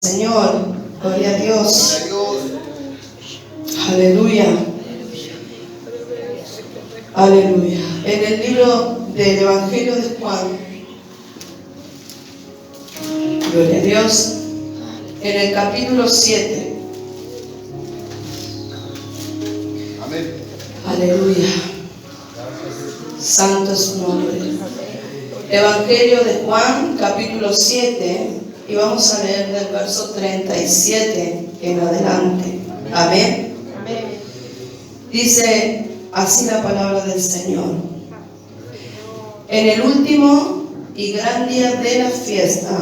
Señor, gloria a Dios. Aleluya. Aleluya. En el libro del Evangelio de Juan, gloria a Dios, en el capítulo 7. Amén. Aleluya. Santo es su nombre. Evangelio de Juan, capítulo 7, y vamos a leer del verso 37 en adelante. Amén. Dice así la palabra del Señor. En el último y gran día de la fiesta,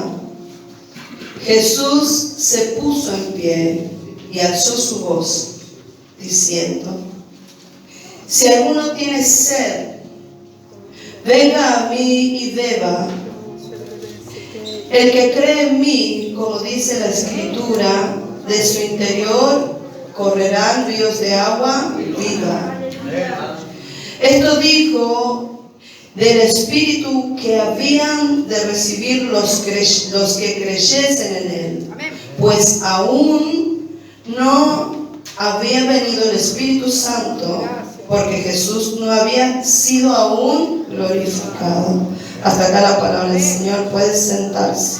Jesús se puso en pie y alzó su voz, diciendo: si alguno tiene sed, venga a mí y beba. El que cree en mí, como dice la Escritura, de su interior correrán ríos de agua viva. Esto dijo del Espíritu que habían de recibir los que creyesen en él, pues aún no había venido el Espíritu Santo, porque Jesús no había sido aún glorificado. Hasta acá la palabra del Señor. Puede sentarse.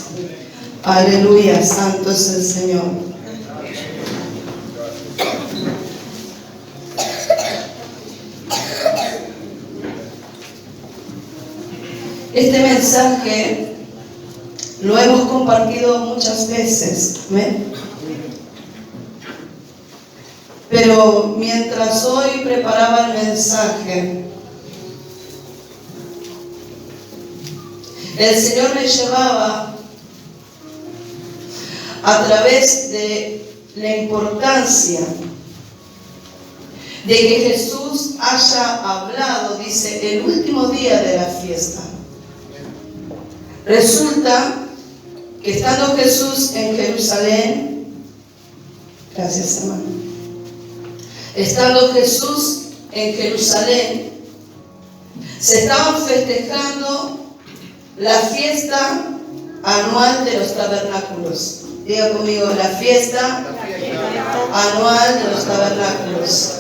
Aleluya, santo es el Señor. Este mensaje lo hemos compartido muchas veces. ¿Amén? Pero mientras hoy preparaba el mensaje, el Señor me llevaba a través de la importancia de que Jesús haya hablado, dice, el último día de la fiesta. Resulta que estando Jesús en Jerusalén, gracias hermano, estando Jesús en Jerusalén, se estaban festejando la fiesta anual de los tabernáculos. Diga conmigo, la fiesta anual de los tabernáculos.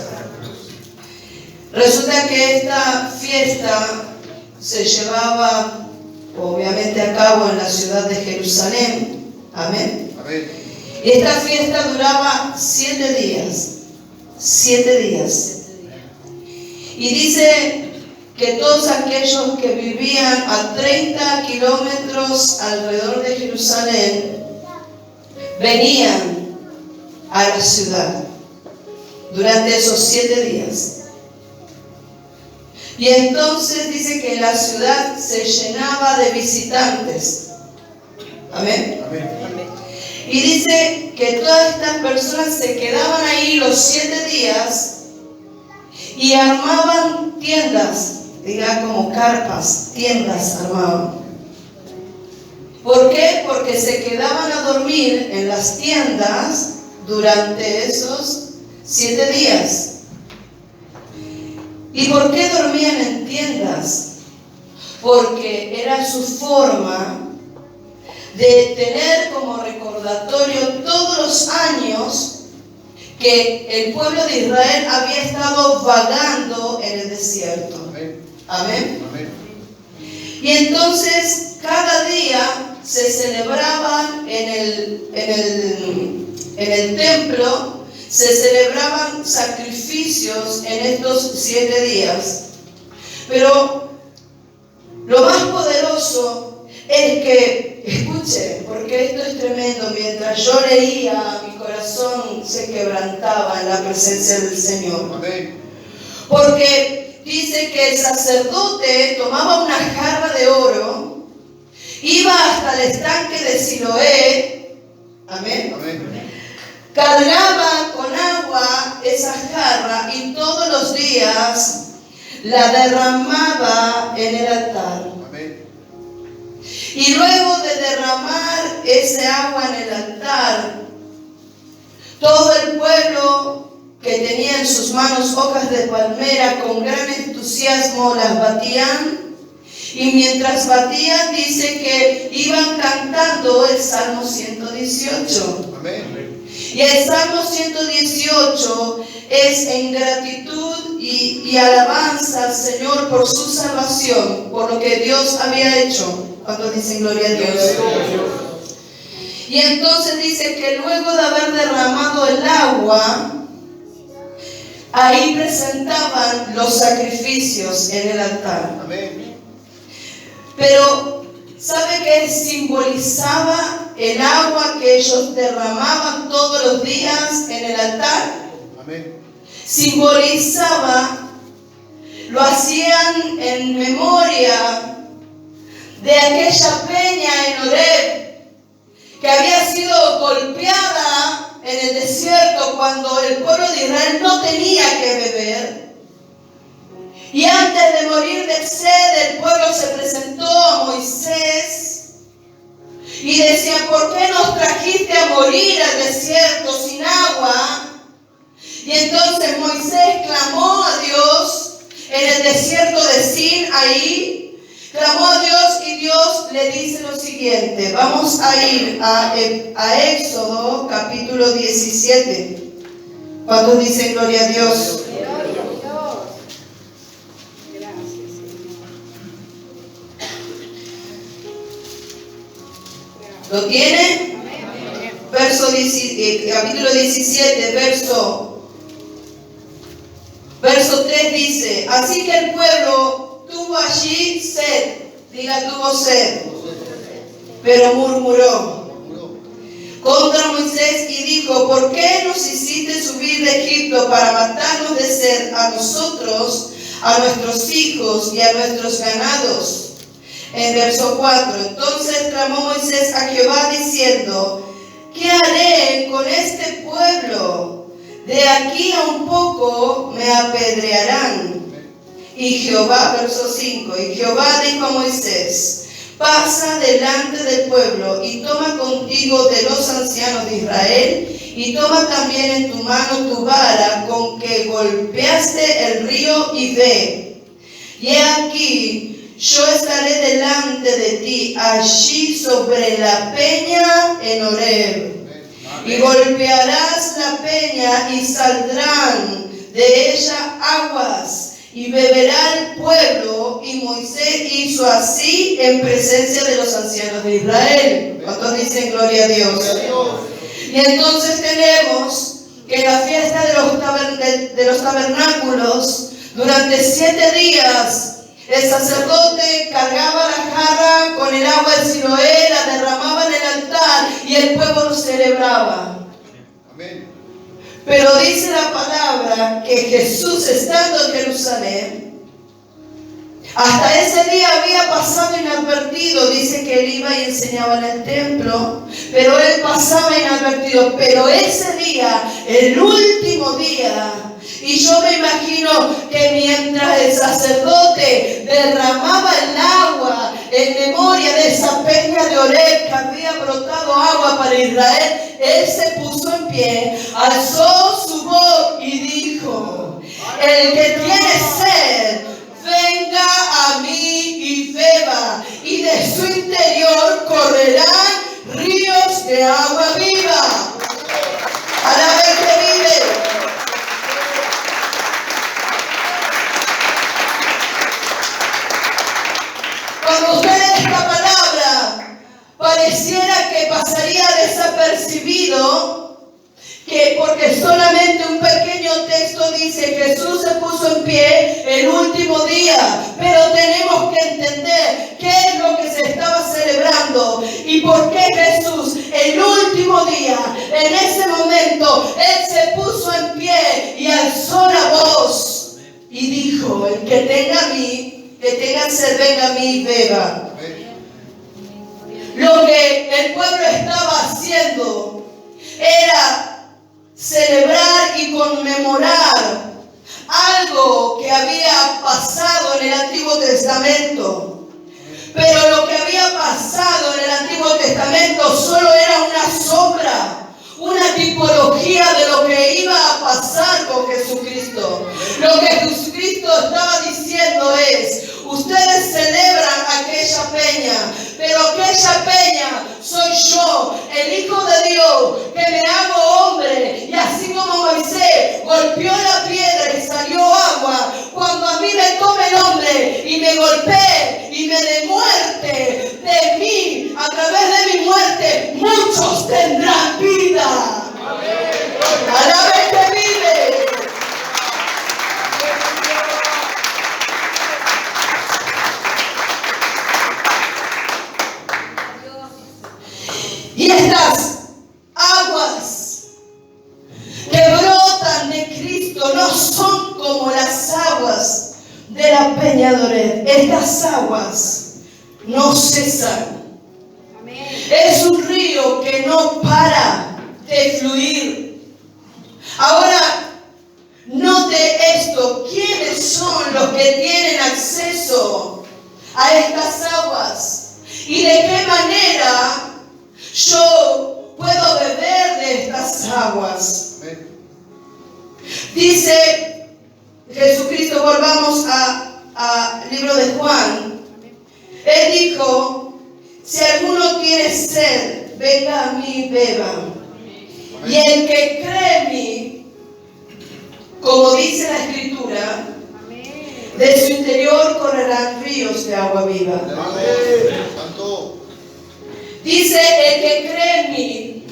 Resulta que esta fiesta se llevaba obviamente a cabo en la ciudad de Jerusalén. Amén. Amén. Y esta fiesta duraba 7 días. 7 días. Y dice que todos aquellos que vivían a 30 kilómetros alrededor de Jerusalén venían a la ciudad durante esos 7 días. Y entonces dice que la ciudad se llenaba de visitantes. Amén. Amén. Y dice que todas estas personas se quedaban ahí los 7 días y armaban tiendas. Diga como carpas, tiendas armaban. ¿Por qué? Porque se quedaban a dormir en las tiendas durante esos 7 días. ¿Y por qué dormían en tiendas? Porque era su forma de tener como recordatorio todos los años que el pueblo de Israel había estado vagando en el desierto. Amén. Amén. Y entonces cada día se celebraban en el templo, se celebraban sacrificios en estos 7 días. Pero lo más poderoso es que, escuche, porque esto es tremendo, mientras yo leía, mi corazón se quebrantaba en la presencia del Señor. Amén. Porque dice que el sacerdote tomaba una jarra de oro, iba hasta el estanque de Siloé, amén, Amén. cargaba con agua esa jarra y todos los días la derramaba en el altar. Amén. Y luego de derramar ese agua en el altar, todo el pueblo que tenía en sus manos hojas de palmera con gran entusiasmo las batían Y mientras batían, dice que iban cantando el Salmo 118. Amén. Y el Salmo 118 es en gratitud y alabanza al Señor por su salvación, por lo que Dios había hecho. Cuando dicen gloria a Dios. Y entonces dice que luego de haber derramado el agua, ahí presentaban los sacrificios en el altar. Amén. Pero, ¿sabe qué simbolizaba el agua que ellos derramaban todos los días en el altar? Amén. Simbolizaba, lo hacían en memoria de aquella peña en Horeb que había sido golpeada en el desierto cuando el pueblo de Israel no tenía que beber. Y antes de morir de sed, el pueblo se presentó a Moisés y decía: ¿por qué nos trajiste a morir al desierto sin agua? Y entonces Moisés clamó a Dios en el desierto de Sin, ahí clamó a Dios, y Dios le dice lo siguiente. Vamos a ir a Éxodo capítulo 17. ¿Cuántos dicen gloria a Dios? ¿Lo tiene? Capítulo 17, verso 3 dice: así que el pueblo tuvo allí sed, diga tuvo sed, pero murmuró contra Moisés y dijo: ¿por qué nos hiciste subir de Egipto para matarnos de sed a nosotros, a nuestros hijos y a nuestros ganados? En verso 4, entonces clamó Moisés a Jehová diciendo: ¿qué haré con este pueblo? De aquí a un poco me apedrearán. Y Jehová, verso 5, y Jehová dijo a Moisés: pasa delante del pueblo y toma contigo de los ancianos de Israel, y toma también en tu mano tu vara con que golpeaste el río, y ve. Y he aquí, yo estaré delante de ti allí sobre la peña en Horeb. Y golpearás la peña y saldrán de ella aguas, y beberá el pueblo. Y Moisés hizo así en presencia de los ancianos de Israel. ¿Cuántos dicen gloria a Dios? Y entonces tenemos que la fiesta de los tabernáculos, durante 7 días, el sacerdote cargaba la jarra con el agua del Siloé, la derramaba en el altar y el pueblo lo celebraba. Amén. Pero dice la palabra que Jesús, estando en Jerusalén, hasta ese día había pasado inadvertido. Dice que él iba y enseñaba en el templo, pero él pasaba inadvertido. Pero ese día, el último día, y yo me imagino que mientras el sacerdote derramaba el agua en memoria de esa peña de Horeb que había brotado agua para Israel, él se puso en pie, alzó su voz y dijo: el que tiene sed, venga a mí y beba, y de su interior correrán ríos de agua viva. Alabe el que vive. Cuando usted lee esta palabra, pareciera que pasaría desapercibido, que porque solamente un pequeño texto dice: Jesús se puso en pie el último día. Pero tenemos que entender qué es lo que se estaba celebrando y por qué Jesús, el último día, en ese momento, él se puso en pie y alzó la voz y dijo: el que tenga sed, venga a mí y beba. Lo que el pueblo estaba haciendo era celebrar y conmemorar algo que había pasado en el Antiguo Testamento. Pero lo que había pasado en el Antiguo Testamento solo era una sombra, una tipología de lo que iba a pasar con Jesucristo. Lo que Jesucristo estaba diciendo es: ustedes celebran aquella peña, pero aquella peña soy yo, el Hijo de Dios, que me hago hombre, y así como Moisés golpeó la piedra y salió agua, cuando a mí me tome el hombre y me golpee y me dé muerte de mí, a través de mi muerte, muchos tendrán vida. Alabe el que vive. Y estas aguas que brotan de Cristo no son como las aguas de la peña de Oreb. Estas aguas no cesan. Es un río que no para de fluir. Ahora, note esto. ¿Quiénes son los que tienen acceso a estas aguas? ¿Y de qué manera yo puedo beber de estas aguas? Dice Jesucristo, volvamos al libro de Juan. Él dijo, si alguno tiene sed, venga a mí y beba. Y el que cree en mí, como dice la Escritura, de su interior correrán ríos de agua viva. Dice, el que cree en mí,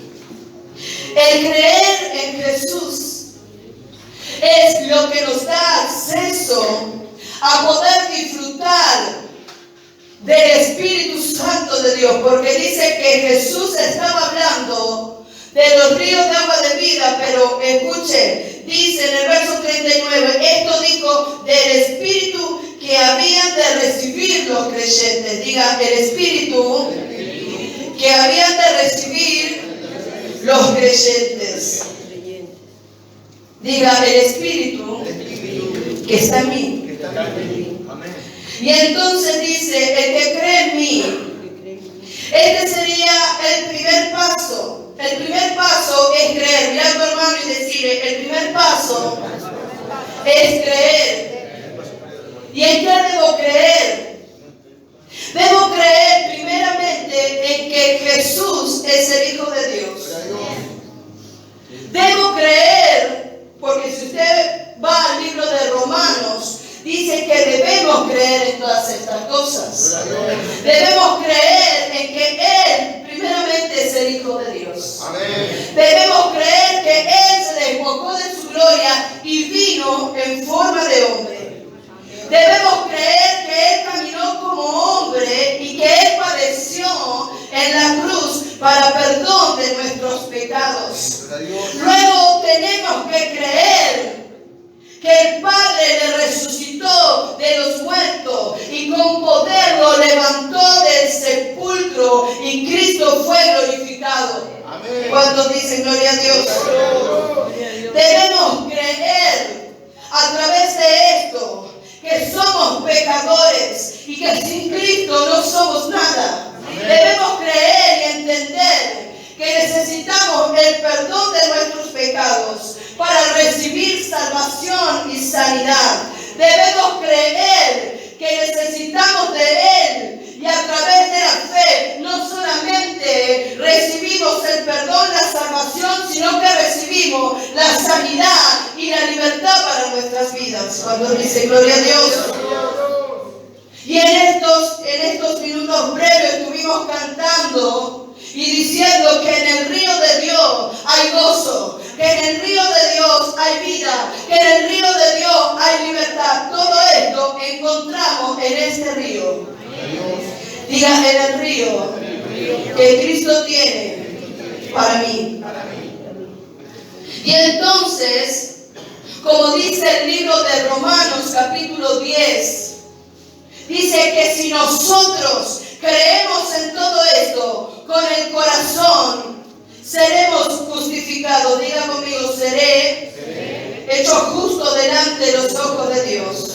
el creer en Jesús es lo que nos da acceso a poder disfrutar del Espíritu Santo de Dios, porque dice que Jesús estaba hablando de los ríos de agua de vida, pero escuche, dice en el verso 39, esto dijo del Espíritu que habían de recibir los creyentes. Diga, el Espíritu que habían de recibir los creyentes. Diga, el Espíritu que está en mí. Y entonces dice, el que cree en mí, este sería el primer paso. El primer paso es creer. Mira a tu hermano y decirle, el primer paso es creer. ¿Y en qué debo creer? Debo creer primeramente en que Jesús es el Hijo de Dios. Debo creer, porque si usted va al libro de Romanos, dice que debemos creer en todas estas cosas. Debemos creer en que Él primeramente es el Hijo de Dios. Debemos creer que Él se despojó de su gloria y vino en forma de hombre. Debemos creer que Él caminó como hombre y que Él padeció en la cruz para perdón de nuestros pecados. Luego tenemos que creer que el Padre le resucitó de los muertos y con poder lo levantó del sepulcro y Cristo fue glorificado. ¿Cuántos dicen gloria a Dios? Debemos creer a través de esto que somos pecadores y que sin Cristo no somos nada. Debemos creer y entender que necesitamos el perdón de nuestros pecados para recibir salvación y sanidad. Debemos creer que necesitamos de Él y a través de la fe no solamente recibimos el perdón, la salvación, sino que recibimos la sanidad y la libertad para nuestras vidas. Cuando dice gloria a Dios. Y en estos minutos breves estuvimos cantando y diciendo que en el río de Dios hay gozo, que en el río de Dios hay vida, que en el río de Dios hay libertad. Todo esto encontramos en este río. Diga, en el río que Cristo tiene para mí. Y entonces, como dice el libro de Romanos capítulo 10, dice que si nosotros creemos en todo esto con el corazón, seremos justificados. Diga conmigo, seré hecho justo delante de los ojos de Dios,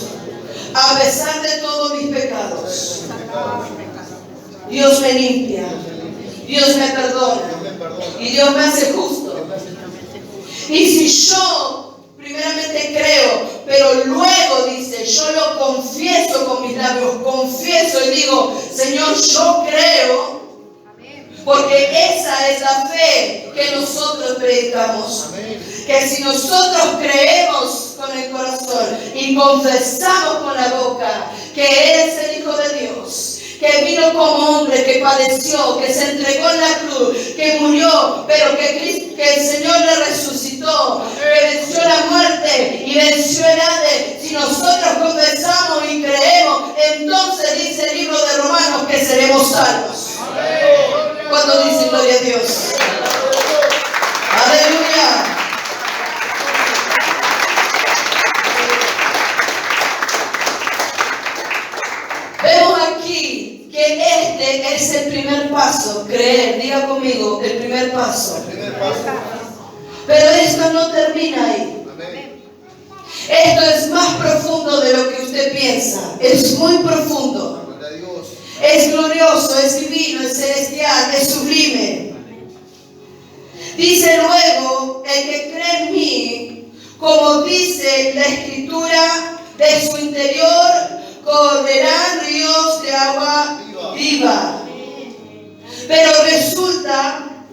a pesar de todos mis pecados. Dios me limpia, Dios me perdona y Dios me hace justo. Y si yo primeramente creo, pero luego dice, yo lo confieso con mis labios, confieso y digo, Señor, yo creo, porque esa es la fe que nosotros predicamos. Que si nosotros creemos con el corazón y confesamos con la boca que eres el Hijo de Dios, que vino como hombre, que padeció, que se entregó en la cruz, que murió, pero que el Señor le resucitó, que venció la muerte y venció el Hades. Si nosotros confesamos y creemos, entonces dice el libro de Romanos que seremos salvos. ¿Cuándo dice gloria a Dios? Aleluya. Vemos aquí que este es el primer paso, creer. Diga conmigo, el primer paso. Pero esto no termina ahí. Esto es más profundo de lo que usted piensa. Es muy profundo. Es glorioso, es divino, es celestial, es sublime. Dice luego, el que cree en mí, como dice la Escritura, de su interior correrán ríos de agua viva. Pero resulta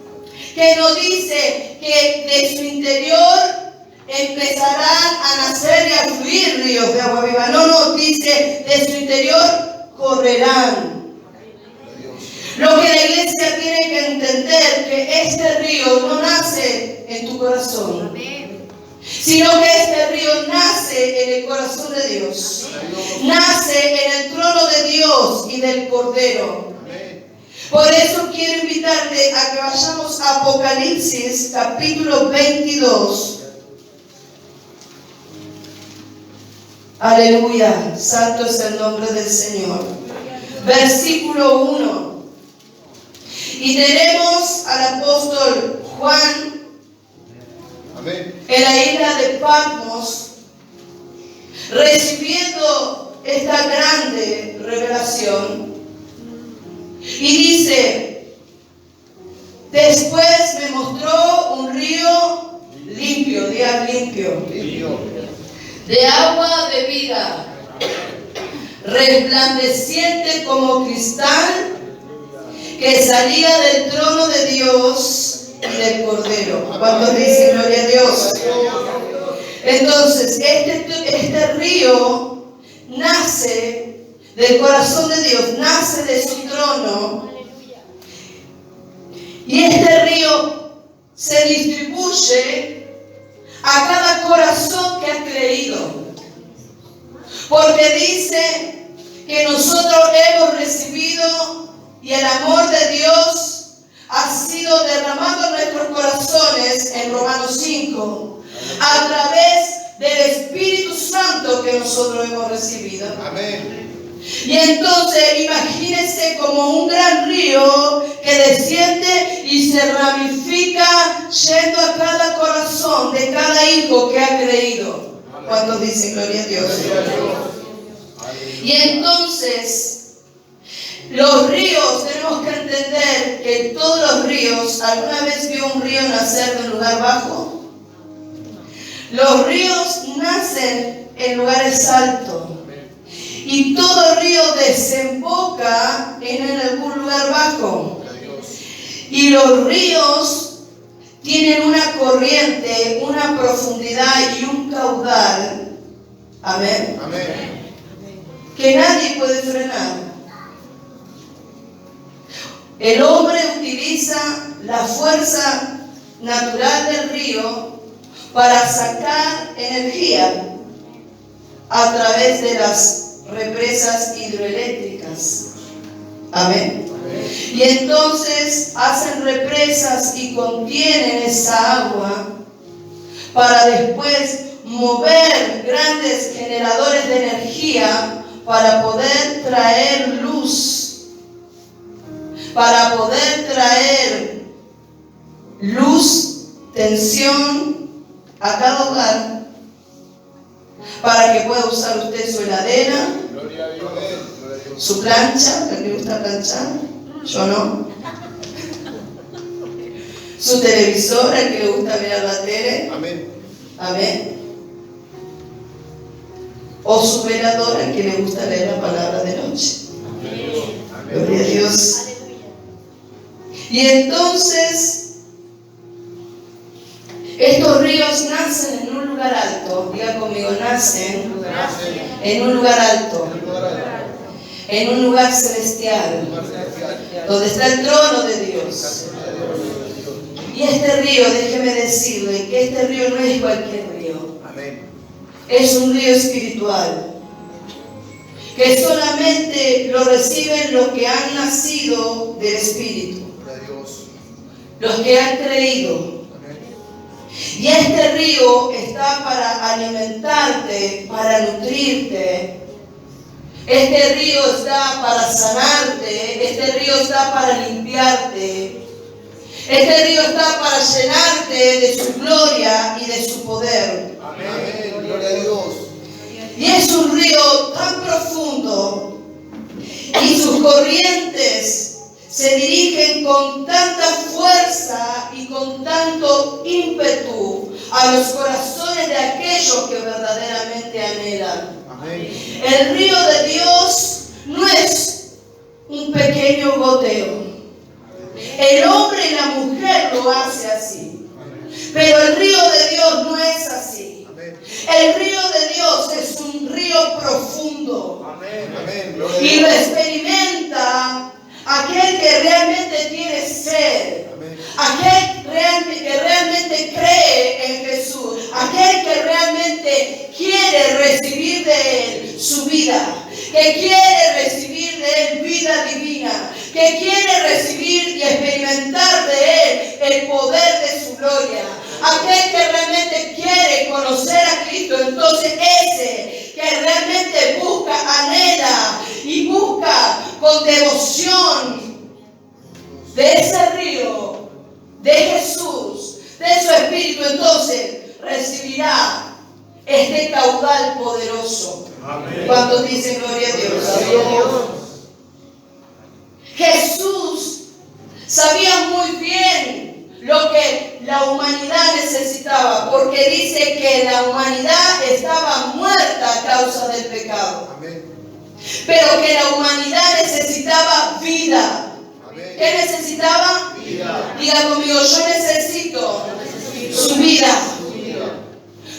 que no dice que de su interior empezarán a nacer y a fluir ríos de agua viva. No, dice de su interior correrán. Lo que la iglesia tiene que entender, que este río no nace en tu corazón, sino que este río nace en el corazón de Dios, nace en el trono de Dios y del Cordero. Por eso quiero invitarte a que vayamos a Apocalipsis capítulo 22. Aleluya, santo es el nombre del Señor. Versículo 1. Y tenemos al apóstol Juan en la isla de Patmos recibiendo esta grande revelación. Y dice, después me mostró un río limpio, diga limpio, de agua de vida, resplandeciente como cristal, que salía del trono de Dios y del Cordero. ¿Cuántos dicen gloria a Dios? Entonces, este río nace del corazón de Dios, nace de su trono. Y este río se distribuye a cada corazón que ha creído. Porque dice que nosotros hemos recibido y el amor de Dios ha sido derramado en nuestros corazones en Romanos 5 a través del Espíritu Santo que nosotros hemos recibido. Amén. Y entonces imagínense como un gran río que desciende y se ramifica yendo a cada corazón de cada hijo que ha creído. ¿Cuántos dicen gloria a Dios? Y entonces los ríos, tenemos que entender que todos los ríos, ¿alguna vez vio un río nacer de un lugar bajo? Los ríos nacen en lugares altos. Y todo río desemboca en algún lugar bajo. Y los ríos tienen una corriente, una profundidad y un caudal. Amén. Amén. Que nadie puede frenar. El hombre utiliza la fuerza natural del río para sacar energía a través de las represas hidroeléctricas. Amén. Y entonces hacen represas y contienen esa agua para después mover grandes generadores de energía para poder traer luz, para poder traer luz, tensión a cada hogar, para que pueda usar usted su heladera, su plancha, ¿a qué le gusta planchar? Yo no. Su televisor, al que le gusta mirar la tele. Amén. Amén. o su veladora que le gusta leer la palabra de noche. Gloria a Dios. Y entonces estos ríos nacen en un lugar alto. Diga conmigo, nacen en un lugar alto, en un lugar celestial, donde está el trono de Dios. Y este río, déjeme decirle que este río no es cualquier río. Es un río espiritual, que solamente lo reciben los que han nacido del Espíritu, los que han creído. Y este río está para alimentarte, para nutrirte. Este río está para sanarte. Este río está para limpiarte. Este río está para llenarte de su gloria y de su poder. Amén. Gloria a Dios. Y es un río tan profundo y sus corrientes se dirigen con tanta fuerza y con tanto ímpetu a los corazones de aquellos que verdaderamente anhelan. Amén. El río de Dios no es un pequeño goteo. El hombre y la mujer lo hace así. Pero el río de Dios no es así. El río de Dios es un río profundo. Amén. Y lo experimenta aquel que realmente tiene sed, aquel que realmente cree en Jesús, aquel que realmente quiere recibir de Él su vida, que quiere recibir de Él vida divina, que quiere recibir y experimentar de Él el poder de su gloria, aquel que realmente quiere conocer a Cristo. Entonces ese que realmente busca, anhela y busca con devoción de ese río, de Jesús, de su Espíritu, entonces recibirá este caudal poderoso. Amén. ¿Cuántos dicen gloria a Dios? Jesús sabía muy bien lo que la humanidad necesitaba, porque dice que la humanidad estaba muerta a causa del pecado. Amén. Pero que la humanidad necesitaba vida. Amén. ¿Qué necesitaba? Vida. Diga conmigo, yo necesito su vida.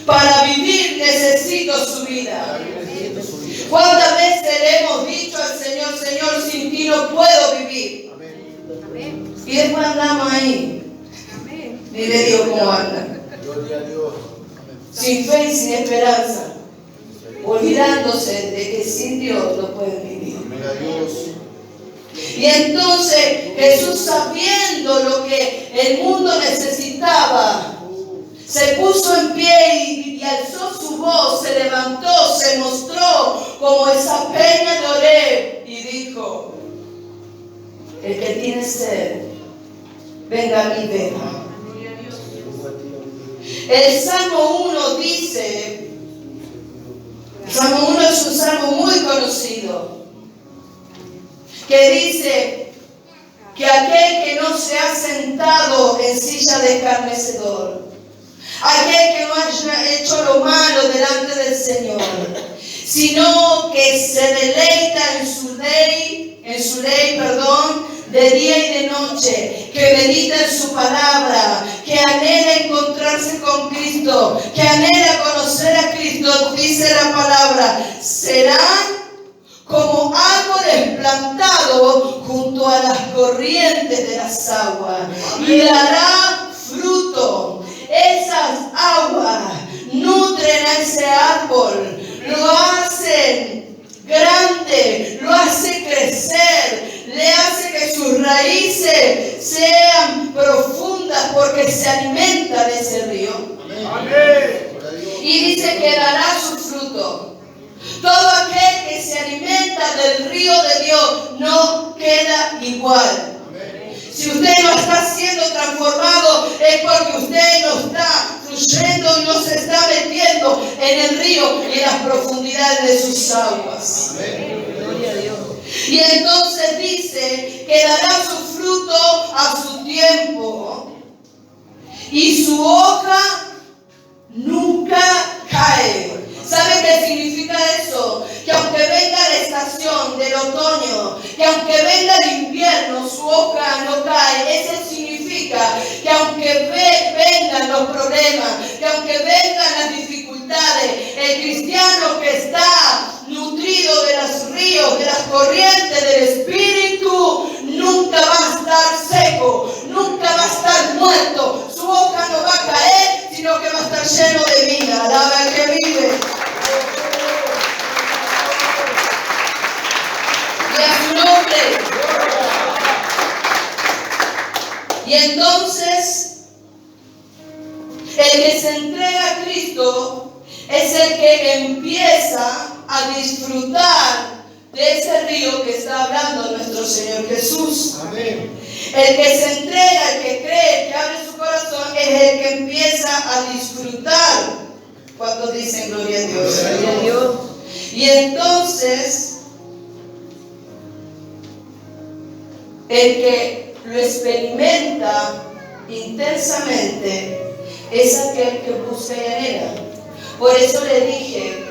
Para vivir necesito su vida. ¿Cuántas veces le hemos dicho al Señor, Señor, sin ti no puedo vivir? Amén. Y después andamos ahí. Y le digo cómo andan. Gloria a Dios. Sin fe y sin esperanza. Olvidándose de que sin Dios no pueden vivir. Gloria a Dios. Y entonces Jesús, sabiendo lo que el mundo necesitaba, se puso en pie y alzó su voz, se levantó, se mostró como esa peña de Oreb y dijo: el que tiene sed, venga a mí, beba. El Salmo 1 dice, el Salmo 1 es un salmo muy conocido, que dice que aquel que no se ha sentado en silla de escarnecedor, aquel que no haya hecho lo malo delante del Señor, sino que se deleita en su ley, de día y de noche, que medita en su palabra, que anhela encontrarse con Cristo, que anhela conocer a Cristo, dice la palabra, serán como árboles plantados junto a las corrientes de las aguas, y dará fruto. Esas aguas nutren a ese árbol, lo hacen grande, lo hace crecer, le hace que sus raíces sean profundas porque se alimenta de ese río. Amén. Y dice que dará su fruto. Todo aquel que se alimenta del río de Dios no queda igual. Si usted no está siendo transformado es porque usted no está fluyendo y no se está metiendo en el río, en las profundidades de sus aguas. Gloria a Dios. Y entonces dice que dará su fruto a su tiempo y su hoja nunca cae. ¿Sabe qué significa eso? Que aunque venga la estación del otoño, que aunque venga el invierno, su hoja no cae. Eso significa que aunque vengan los problemas, que aunque vengan las dificultades, el cristiano que está nutrido de los ríos, de las corrientes del Espíritu, nunca va a estar seco, nunca va a estar muerto. Su hoja no va a caer, sino que va a estar lleno de vida. Alaba al que vive. Y a su nombre. Y entonces, el que se entrega a Cristo es el que empieza a disfrutar de ese río que está hablando nuestro Señor Jesús. Amén. El que se entrega, el que cree, el que abre su corazón, es el que empieza a disfrutar. ¿Cuántos dicen gloria a Dios? Gloria a Dios. Y entonces, el que lo experimenta intensamente es aquel que busca y anhela. Por eso le dije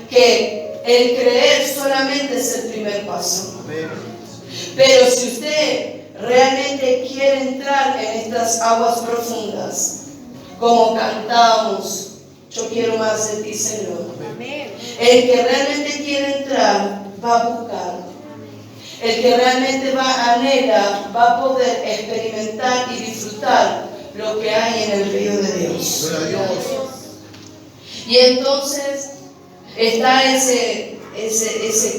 que el creer solamente es el primer paso. Amén. Pero si usted realmente quiere entrar en estas aguas profundas, como cantamos, yo quiero más de ti, Señor. Amén. El que realmente quiere entrar va a buscar. El que realmente va a anhela va a poder experimentar y disfrutar lo que hay en el río de Dios. Gloria a Dios. Y entonces está ese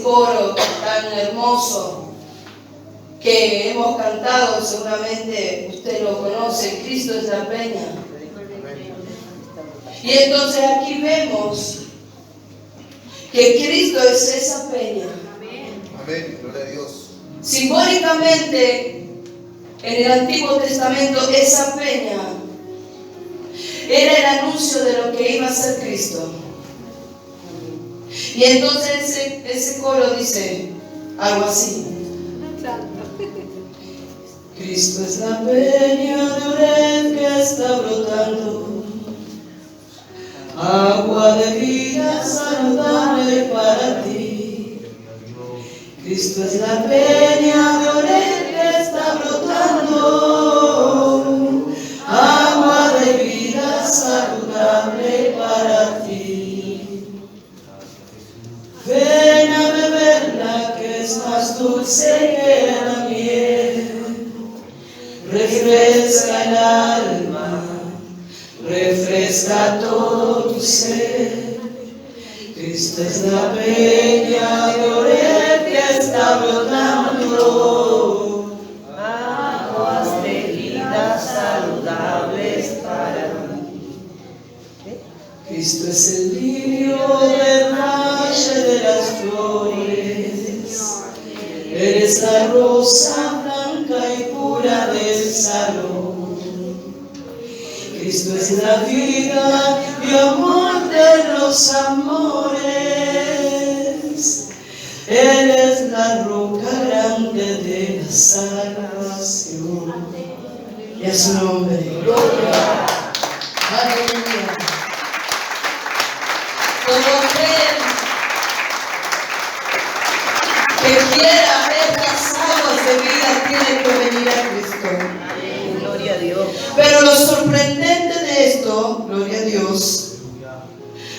coro tan hermoso que hemos cantado, seguramente usted lo conoce, Cristo es la peña. Y entonces aquí vemos que Cristo es esa peña. Amén. Gloria a Dios. Simbólicamente, en el Antiguo Testamento, esa peña era el anuncio de lo que iba a ser Cristo. Y entonces ese coro dice algo así. Cristo es la peña de Oreb que está brotando, agua de vida saludable para ti. Cristo es la peña de Oreb que está brotando, agua de vida saludable para ti. Ven a beberla que es más dulce que la miel. Refresca el alma, refresca todo tu ser. Cristo es la peña de Oreb que está brotando, aguas de vida saludables para ti. Cristo es el lirio del valle de las flores. Eres la rosa blanca y pura del salón. Cristo es la vida y amor de los amores. Él es la roca grande de la salvación. Y a su nombre. Gloria. Aleluya. Como aquel que quiera estas aguas de vida tiene que venir a Cristo. Gloria a Dios. Pero lo sorprendente de esto, gloria a Dios,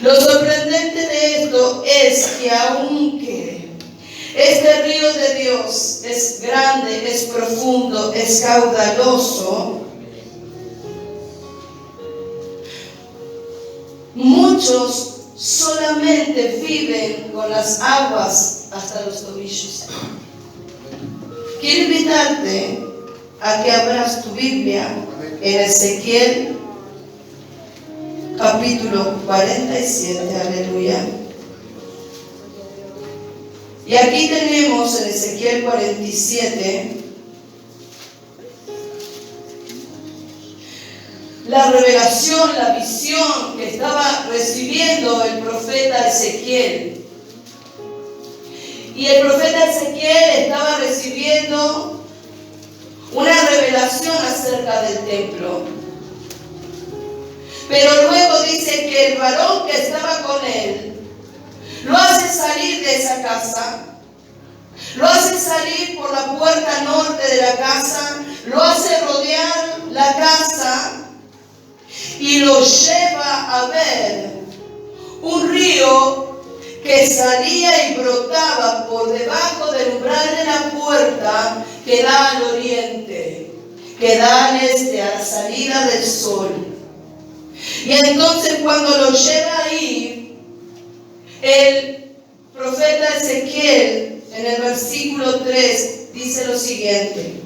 lo sorprendente de esto es que aunque este río de Dios es grande, es profundo, es caudaloso, muchos solamente viven con las aguas hasta los tobillos. Quiero invitarte a que abras tu Biblia en Ezequiel capítulo 47, aleluya. Y aquí tenemos en Ezequiel 47 la revelación, la visión que estaba recibiendo el profeta Ezequiel. Y el profeta Ezequiel estaba recibiendo una revelación acerca del templo. Pero luego dice que el varón que estaba con él lo hace salir de esa casa, lo hace salir por la puerta norte de la casa, lo hace rodear la casa y lo lleva a ver un río que salía y brotaba por debajo del umbral de la puerta que da al oriente, que da al este, a la salida del sol. Y entonces cuando lo lleva ahí, el profeta Ezequiel en el versículo 3 dice lo siguiente: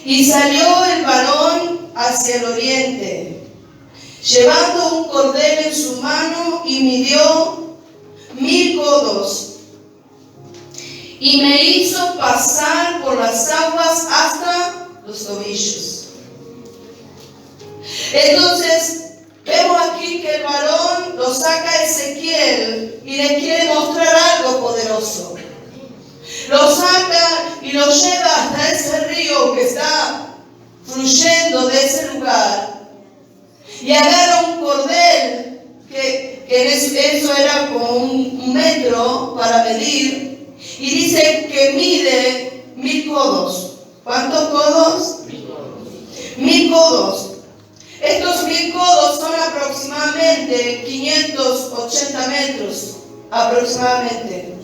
y salió el varón hacia el oriente, llevando un cordel en su mano, y midió 1000 codos, y me hizo pasar por las aguas hasta los tobillos. Entonces, vemos aquí que el varón lo saca a Ezequiel y le quiere mostrar algo poderoso. Lo saca y lo lleva hasta ese río que está fluyendo de ese lugar. Y agarra un cordel, que eso era como un metro para medir. Y dice que mide 1000 codos. ¿Cuántos codos? 1000 codos. Estos 1000 codos son aproximadamente 580 metros, aproximadamente.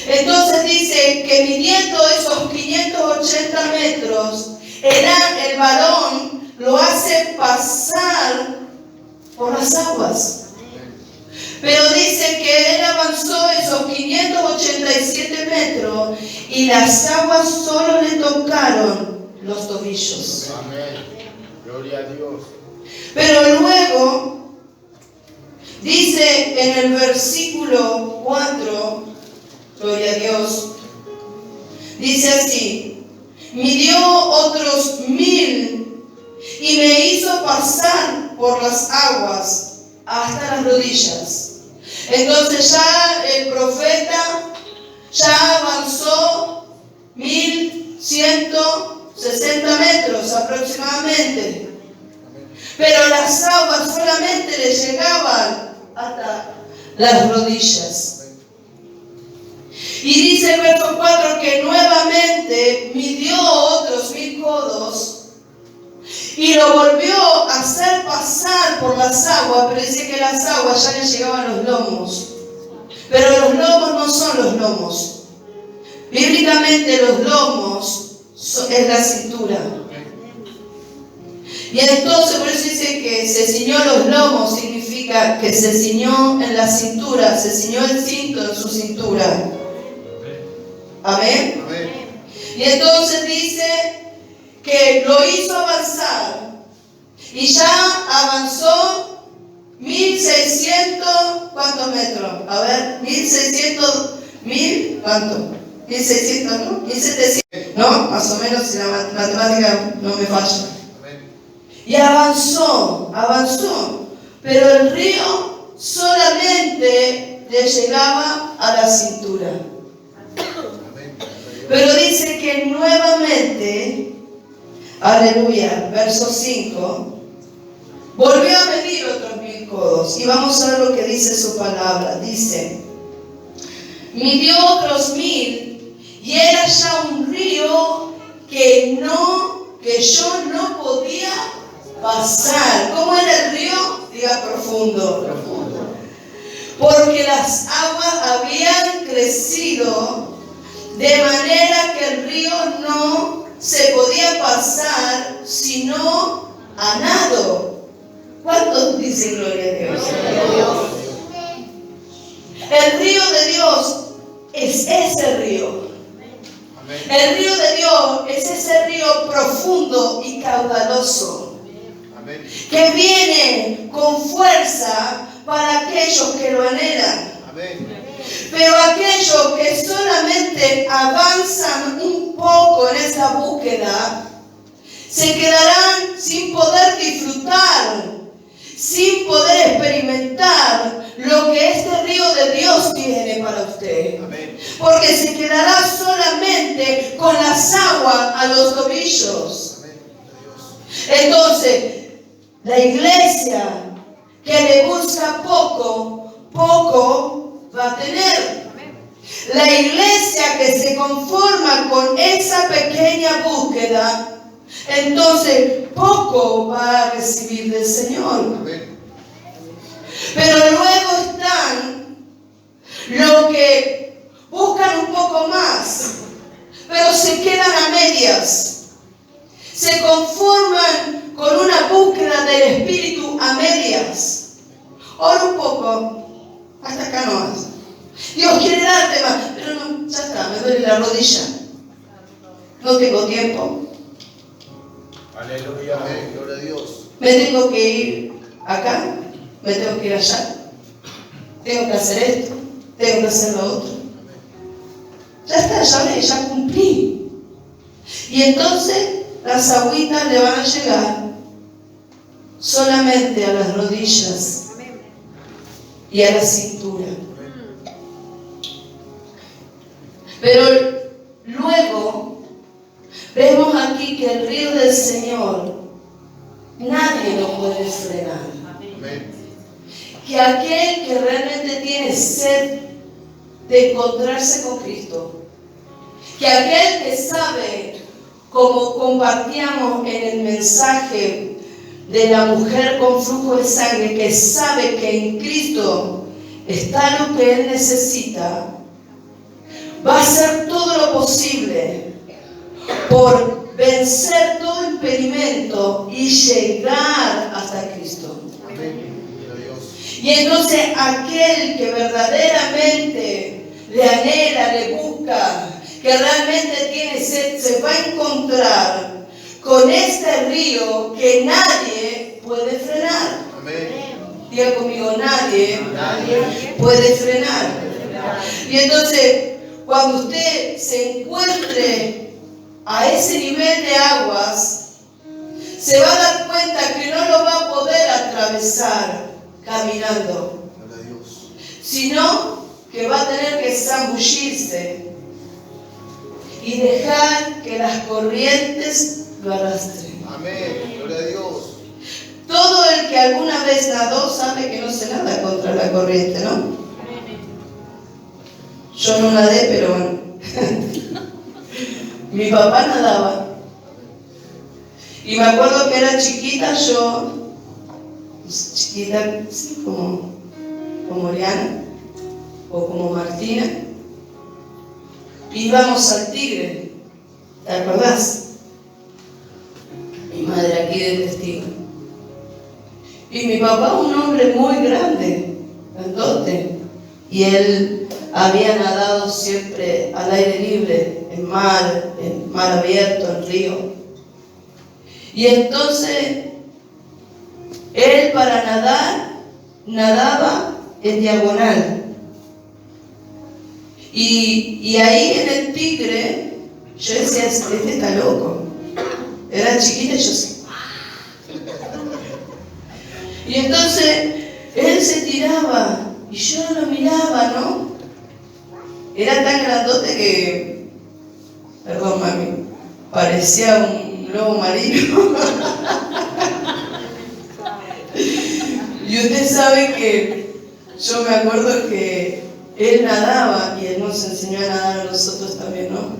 Entonces dice que midiendo esos 580 metros, el varón lo hace pasar por las aguas. Pero dice que él avanzó esos 587 metros y las aguas solo le tocaron los tobillos. Amén. Gloria a Dios. Pero luego dice en el versículo 4, gloria a Dios, dice así: midió otros 1000 y me hizo pasar por las aguas hasta las rodillas. Entonces ya el profeta ya avanzó 1160 metros aproximadamente. Pero las aguas solamente le llegaban hasta las rodillas. Y dice el verso 4 que nuevamente midió otros 1000 codos y lo volvió a hacer pasar por las aguas, pero dice que las aguas ya le llegaban a los lomos. Pero los lomos no son los lomos. Bíblicamente los lomos es la cintura. Y entonces por eso dice que se ciñó los lomos, significa que se ciñó en la cintura, se ciñó el cinto en su cintura. Amén. Amén. Y entonces dice que lo hizo avanzar y ya avanzó 1600, ¿cuántos metros? A ver, 1600, 1000, ¿cuánto? 1600, ¿no? 1700, ¿no? Más o menos, si la matemática no me falla. Y avanzó, pero el río solamente le llegaba a la cintura. Pero dice que nuevamente, aleluya, verso 5, volvió a medir otros 1000 codos. Y vamos a ver lo que dice su palabra. Dice, midió otros 1000 y era ya un río que yo no podía pasar. ¿Cómo era el río? Diga profundo. Porque las aguas habían crecido de manera que el río no se podía pasar sino a nado. ¿Cuántos dicen gloria a Dios? El río de Dios es ese río. El río de Dios es ese río profundo y caudaloso, que viene con fuerza para aquellos que lo anhelan. Pero aquellos que solamente avanzan un poco en esa búsqueda, se quedarán sin poder disfrutar, sin poder experimentar lo que este río de Dios tiene para usted. Porque se quedará solamente con las aguas a los tobillos. Entonces, la iglesia que le busca poco va a tener. La iglesia que se conforma con esa pequeña búsqueda, entonces poco va a recibir del Señor. Pero luego están los que buscan un poco más, pero se quedan a medias. Se conforman con una búsqueda del Espíritu a medias. Ora un poco, hasta acá nomás. Dios quiere darte más, pero no, ya está, me duele la rodilla. No tengo tiempo. Aleluya. Amén. Gloria a Dios. Me tengo que ir acá, me tengo que ir allá. Tengo que hacer esto, tengo que hacer lo otro. Ya está, ya cumplí. Y entonces las agüitas le van a llegar solamente a las rodillas y a la cintura. Pero luego vemos aquí que el río del Señor nadie lo puede frenar. Que aquel que realmente tiene sed de encontrarse con Cristo, que aquel que sabe, como compartíamos en el mensaje de la mujer con flujo de sangre, que sabe que en Cristo está lo que él necesita, va a hacer todo lo posible por vencer todo impedimento y llegar hasta Cristo. Y entonces aquel que verdaderamente le anhela, le busca, que realmente tiene sed, se va a encontrar con este río que nadie puede frenar. Diga conmigo, nadie puede frenar. Y entonces, cuando usted se encuentre a ese nivel de aguas, se va a dar cuenta que no lo va a poder atravesar caminando, sino que va a tener que zambullirse y dejar que las corrientes lo arrastren. Amén. Gloria a Dios. Todo el que alguna vez nadó sabe que no se nada contra la corriente, ¿no? Yo no nadé, pero bueno. Mi papá nadaba. Y me acuerdo que era chiquita, chiquita, sí, como Oriana o como Martina. Íbamos al Tigre, ¿te acordás? Mi madre aquí de testigo. Y mi papá, un hombre muy grande, grandote, y él había nadado siempre al aire libre, en mar abierto, en río. Y entonces, él para nadar, nadaba en diagonal. Y ahí en el Tigre, yo decía, este está loco. Era chiquita y yo así. Y entonces, él se tiraba y yo no lo miraba, ¿no? Era tan grandote que, perdón mami, parecía un lobo marino. Y usted sabe que yo me acuerdo que él nadaba y él nos enseñó a nadar a nosotros también, ¿no?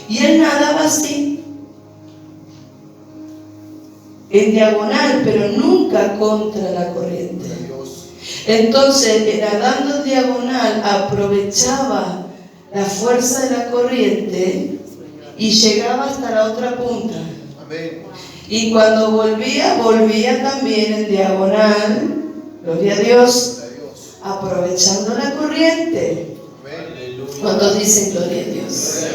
Y él nadaba así, en diagonal, pero nunca contra la corriente. Entonces, nadando en diagonal, aprovechaba la fuerza de la corriente y llegaba hasta la otra punta. Y cuando volvía también en diagonal, gloria a Dios, aprovechando la corriente. ¿Cuántos dicen gloria a Dios?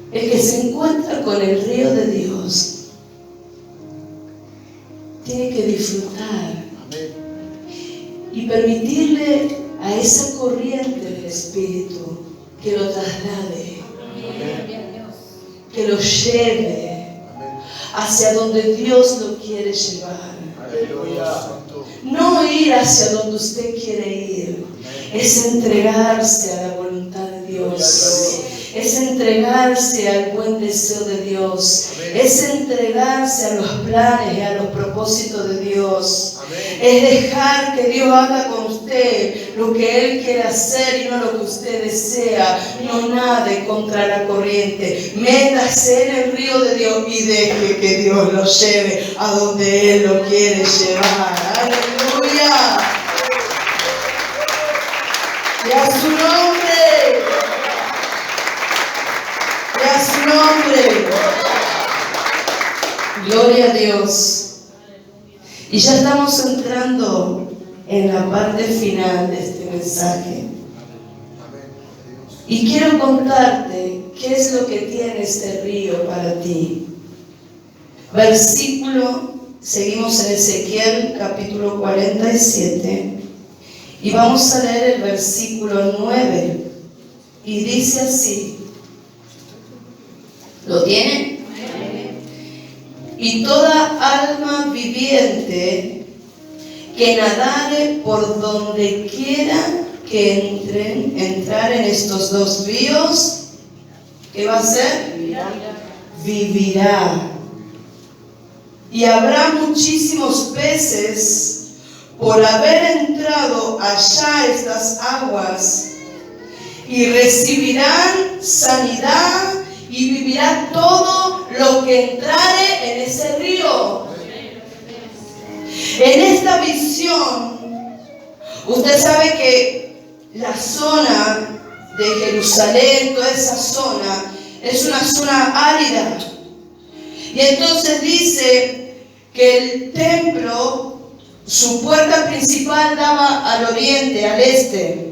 El que se encuentra con el río de Dios tiene que disfrutar y permitirle a esa corriente del Espíritu que lo traslade, que lo lleve hacia donde Dios lo quiere llevar. No ir hacia donde usted quiere ir, es entregarse a la voluntad de Dios, es entregarse al buen deseo de Dios, es entregarse a los planes y a los propósitos de Dios, es dejar que Dios haga con usted lo que Él quiere hacer y no lo que usted desea. No nade contra la corriente, métase en el río de Dios y deje que Dios lo lleve a donde Él lo quiere llevar. ¡Aleluya! ¡Y a su nombre! ¡Y a su nombre! Gloria a Dios. Y ya estamos entrando en la parte final de este mensaje. Y quiero contarte qué es lo que tiene este río para ti. Versículo, seguimos en Ezequiel capítulo 47 y vamos a leer el versículo 9 y dice así. ¿Lo tienen? Y toda alma viviente que nadare por donde quiera que entrar en estos dos ríos, ¿qué va a hacer? Vivirá. Y habrá muchísimos peces por haber entrado allá estas aguas, y recibirán sanidad y vivirá todo lo que entrare en ese río. En esta visión, usted sabe que la zona de Jerusalén, toda esa zona, es una zona árida. Y entonces dice que el templo, su puerta principal daba al oriente, al este.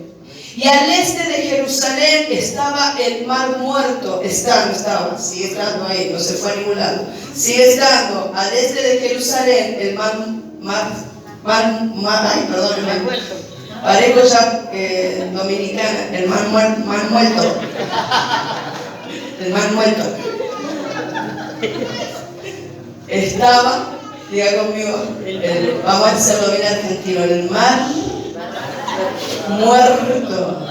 Y al este de Jerusalén estaba el Mar Muerto. Sigue estando ahí, no se fue a ningún lado. Sigue estando al este de Jerusalén el Mar Muerto. Parezco ya dominicana, el Mar Muerto. El Mar Muerto. Estaba, diga conmigo, vamos a hacerlo bien argentino, el Mar Muerto.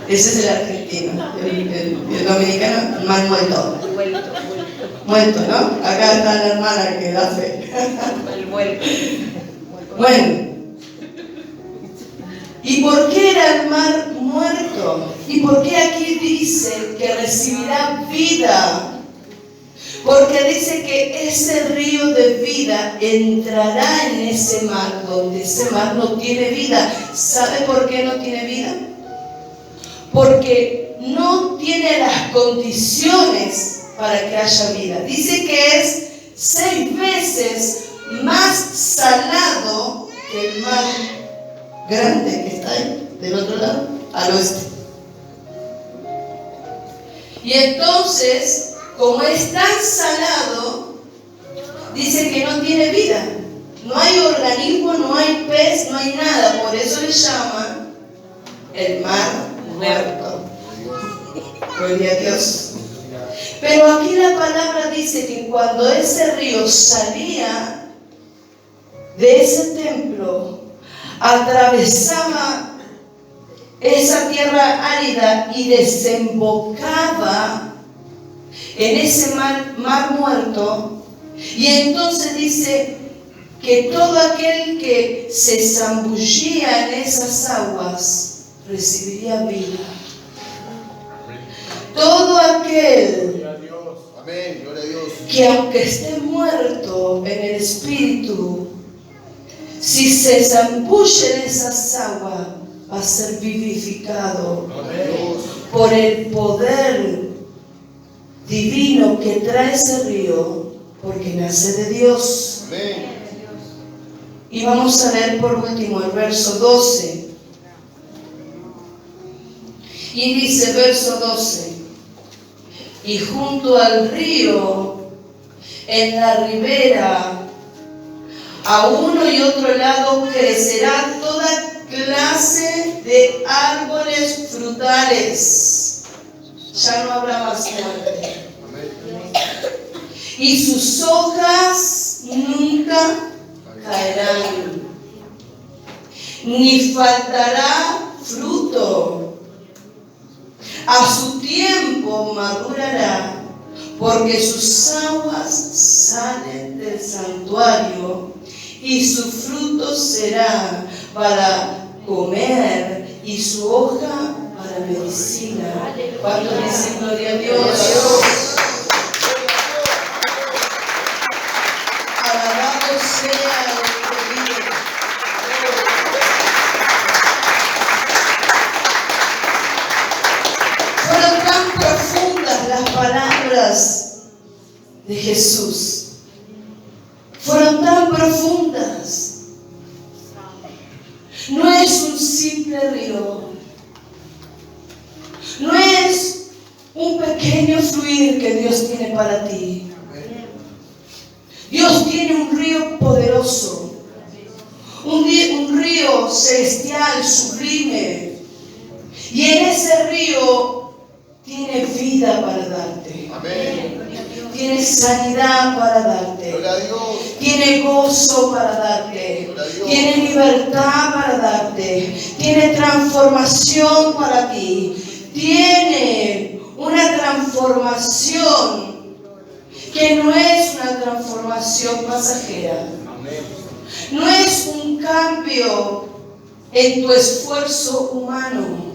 Ese es el argentino. El dominicano, el Mar Muerto. Muerto, ¿no? Acá está la hermana que da fe. Bueno. ¿Y por qué era el Mar Muerto? ¿Y por qué aquí dice que recibirá vida? Porque dice que ese río de vida entrará en ese mar, donde ese mar no tiene vida. ¿Sabe por qué no tiene vida? Porque no tiene las condiciones para que haya vida. Dice que es 6 veces más salado que el mar grande que está ahí, del otro lado, al oeste. Y entonces, como es tan salado, dice que no tiene vida. No hay organismo, no hay pez, no hay nada. Por eso le llaman el Mar Muerto. Gloria a Dios. Pero aquí la palabra dice que cuando ese río salía de ese templo, atravesaba esa tierra árida y desembocaba en ese mar muerto, y entonces dice que todo aquel que se zambullía en esas aguas recibiría vida. Todo aquel que aunque esté muerto en el espíritu, si se zambulle en esas aguas, va a ser vivificado por el poder divino que trae ese río, porque nace de Dios. Y vamos a leer por último el verso 12. Y dice, verso 12: y junto al río, en la ribera, a uno y otro lado, crecerá toda clase de árboles frutales. Ya no habrá más muerte. Y sus hojas nunca caerán, ni faltará fruto. A su tiempo madurará, porque sus aguas salen del santuario y su fruto será para comer y su hoja para medicina. ¿Cuánto dicen gloria a Dios? Alabado sea el que vive. Fueron tan profundas las palabras de Jesús. Fueron tan profundas. No es un simple río. No es un pequeño fluir que Dios tiene para ti. Dios tiene un río poderoso. Un río celestial, sublime. Y en ese río tiene vida para darte. Amén. Tiene sanidad para darte. Gloria a Dios. Tiene gozo para darte. Tiene libertad para darte. Tiene transformación para ti. Tiene una transformación que no es una transformación pasajera. No es un cambio en tu esfuerzo humano.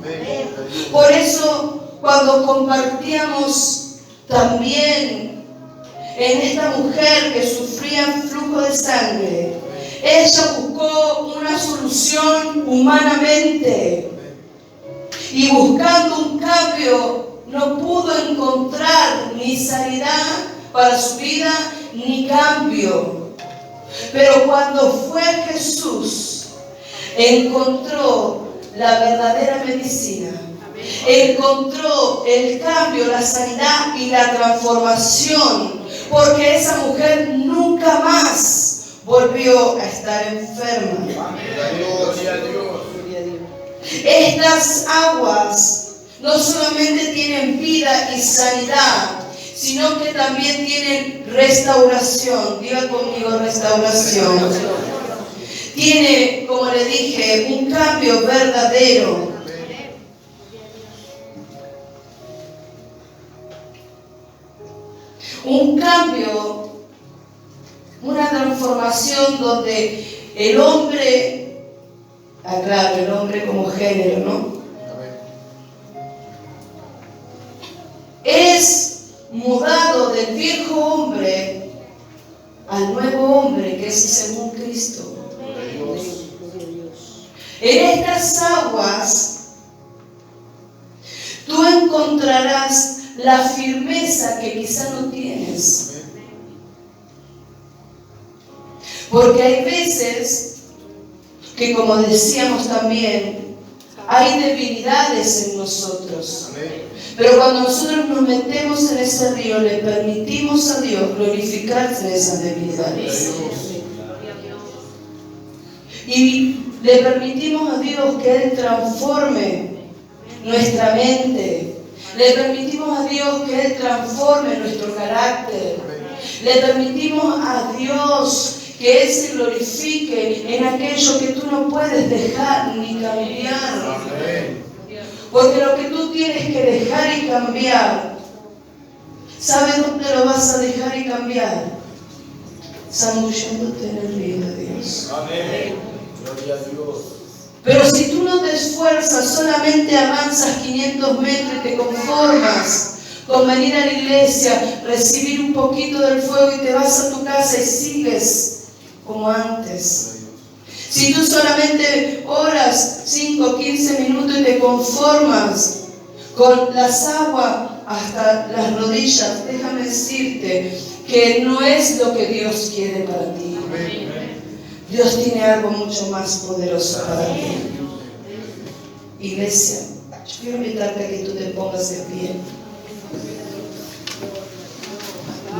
Por eso, cuando compartíamos también en esta mujer que sufría flujo de sangre, ella buscó una solución humanamente y buscando un cambio no pudo encontrar ni sanidad para su vida ni cambio. Pero cuando fue a Jesús, encontró la verdadera medicina. Encontró el cambio, la sanidad y la transformación, porque esa mujer nunca más volvió a estar enferma. Gloria a Dios. Estas aguas no solamente tienen vida y sanidad, sino que también tienen restauración. Diga conmigo, restauración. Tiene, como le dije, un cambio verdadero. Un cambio, una transformación donde el hombre, claro, el hombre como género, ¿no? Es mudado del viejo hombre al nuevo hombre, que es según Cristo. En estas aguas tú encontrarás la firmeza que quizá no tienes. Porque hay veces que, como decíamos también, hay debilidades en nosotros. Pero cuando nosotros nos metemos en ese río, le permitimos a Dios glorificarse en esas debilidades. Y le permitimos a Dios que Él transforme nuestra mente. Le permitimos a Dios que Él transforme nuestro carácter. Le permitimos a Dios que Él se glorifique en aquello que tú no puedes dejar ni cambiar. Porque lo que tú tienes que dejar y cambiar, ¿sabes dónde lo vas a dejar y cambiar? Zambullándote en el río de Dios. Amén. Gloria a Dios. Pero si tú no te esfuerzas, solamente avanzas 500 metros y te conformas con venir a la iglesia, recibir un poquito del fuego y te vas a tu casa y sigues como antes. Si tú solamente oras 5 o 15 minutos y te conformas con las aguas hasta las rodillas, déjame decirte que no es lo que Dios quiere para ti. Dios tiene algo mucho más poderoso para ti. Iglesia, yo quiero invitarte a que tú te pongas de pie.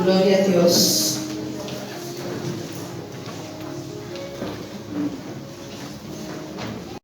Gloria a Dios.